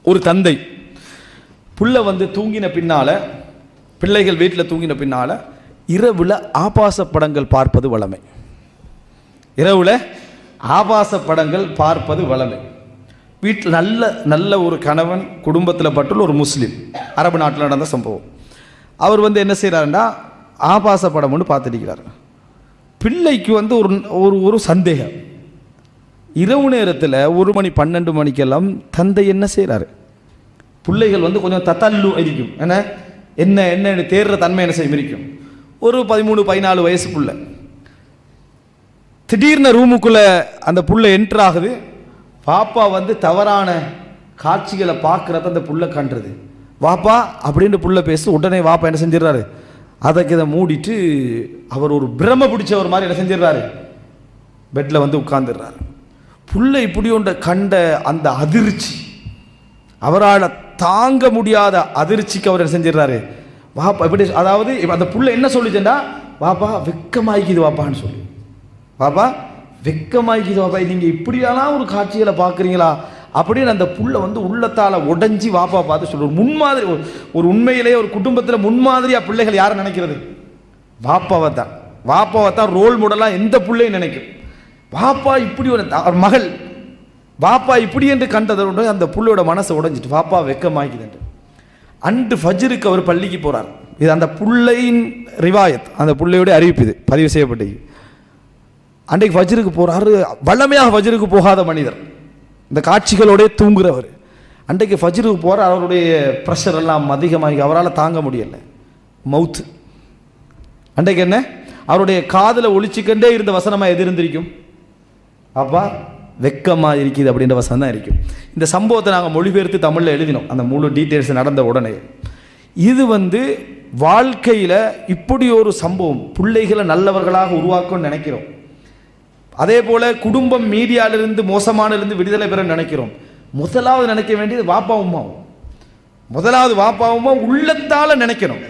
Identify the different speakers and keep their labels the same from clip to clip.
Speaker 1: ஒரு தந்தை புள்ள வந்து தூங்கின பின்னால, பிள்ளைகள் வீட்டில் தூங்கின பின்னால இரவுல ஆபாச படங்கள் பார்ப்பது வழமை. இரவுல ஆபாச படங்கள் பார்ப்பது வழமை. வீட்டில் நல்ல ஒரு கணவன், குடும்பத்தில் பட்டுள்ள ஒரு முஸ்லீம், அரபு நாட்டில் நடந்த சம்பவம். அவர் வந்து என்ன செய்கிறாருன்னா ஆபாச படம் ஒன்று பார்த்துருக்கிறார். பிள்ளைக்கு வந்து ஒரு சந்தேகம். இரவு நேரத்தில் 1 மணி 12 மணிக்கெல்லாம் தந்தை என்ன செய்கிறாரு, பிள்ளைகள் வந்து கொஞ்சம் தத்தல்லு இருக்கும், என்ன தேடுற தன்மை என்ன செய்யும் இருக்கும். ஒரு 13-14 வயசு புள்ள திடீர்னு ரூமுக்குள்ளே அந்த புள்ள என்ட்ரு ஆகுது. பாப்பா வந்து தவறான காட்சிகளை பார்க்குறத அந்த புள்ள கண்டுறது. வாப்பா அப்படின்னு புள்ள பேசு. உடனே வாப்பா என்ன செஞ்சிடறாரு, அதற்கு இதை மூடிட்டு அவர் ஒரு பிரம பிடிச்சவர் மாதிரி என்ன செஞ்சிடறாரு, பெட்டில் வந்து உட்கார்ந்துடுறாரு. புள்ள இப்படி ஒன்றை கண்ட அந்த அதிர்ச்சி, அவரால் தாங்க முடியாத அதிர்ச்சிக்கு அவர் என்ன செஞ்சிடறாரு, வாப்பா இப்படி, அதாவது அந்த புள்ள என்ன சொல்லிச்சேன்டா, வாப்பா வெக்கமாய்க்குது வாப்பான்னு சொல்லி, வாப்பா வெக்கமாய்க்குது வாப்பா, நீங்கள் இப்படியெல்லாம் ஒரு காட்சிகளை பார்க்குறீங்களா அப்படின்னு அந்த புள்ள வந்து உள்ளத்தால் உடஞ்சி வாப்பா பார்த்து சொல்லுவோம். முன்மாதிரி ஒரு உண்மையிலேயே ஒரு குடும்பத்தில் முன்மாதிரியாக பிள்ளைகள் யாரை நினைக்கிறது, வாப்பாவை தான் ரோல் மாடலாக எந்த பிள்ளையும் நினைக்கும். வாப்பா இப்படி ஒரு மகள், வாப்பா இப்படி என்று கண்டதோட அந்த புள்ளையோட மனசை உடைஞ்சிட்டு வாப்பா வெக்கமாய்க்குது. அன்று ஃபஜ்ருக்கு அவர் பள்ளிக்கு போகிறார். இது அந்த புள்ளையின் ரிவாயத், அந்த புள்ளையோட அறிவிப்பு, இது பதிவு செய்யப்பட்டது. அன்றைக்கு ஃபஜ்ருக்கு போகிறாரு. வல்லமையாக ஃபஜ்ருக்கு போகாத மனிதர், இந்த காட்சிகளோட தூங்குறவர். அன்றைக்கு ஃபஜ்ருக்கு போகிற அவருடைய ப்ரெஷர் எல்லாம் அதிகமாகி அவரால் தாங்க முடியலை, மவுத்து. அன்றைக்கு என்ன, அவருடைய காதில் ஒழிச்சிக்கண்டே இருந்த வசனமாக எது இருந்திருக்கும், அப்பா வெக்கமாக இருக்குது அப்படின்ற வசனம் தான் இருக்கும். இந்த சம்பவத்தை நாங்கள் மொழிபெயர்த்து தமிழில் எழுதினோம், அந்த முழு டீட்டெயில்ஸ் நடந்த உடனே. இது வந்து வாழ்க்கையில் இப்படி ஒரு சம்பவம் பிள்ளைகளை நல்லவர்களாக உருவாக்கும்னு நினைக்கிறோம். அதே போல் குடும்பம் மீடியாவிலிருந்து மோசமானிலிருந்து விடுதலை பெற நினைக்கிறோம். முதலாவது நினைக்க வேண்டியது வாப்பாவுமாவும், முதலாவது வாப்பாவுமா உள்ளத்தால் நினைக்கணும்.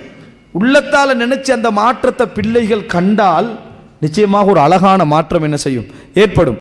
Speaker 1: உள்ளத்தால் நினைச்சு அந்த மாற்றத்தை பிள்ளைகள் கண்டால் நிச்சயமாக ஒரு அழகான மாற்றம் என்ன செய்யும், ஏற்படும்.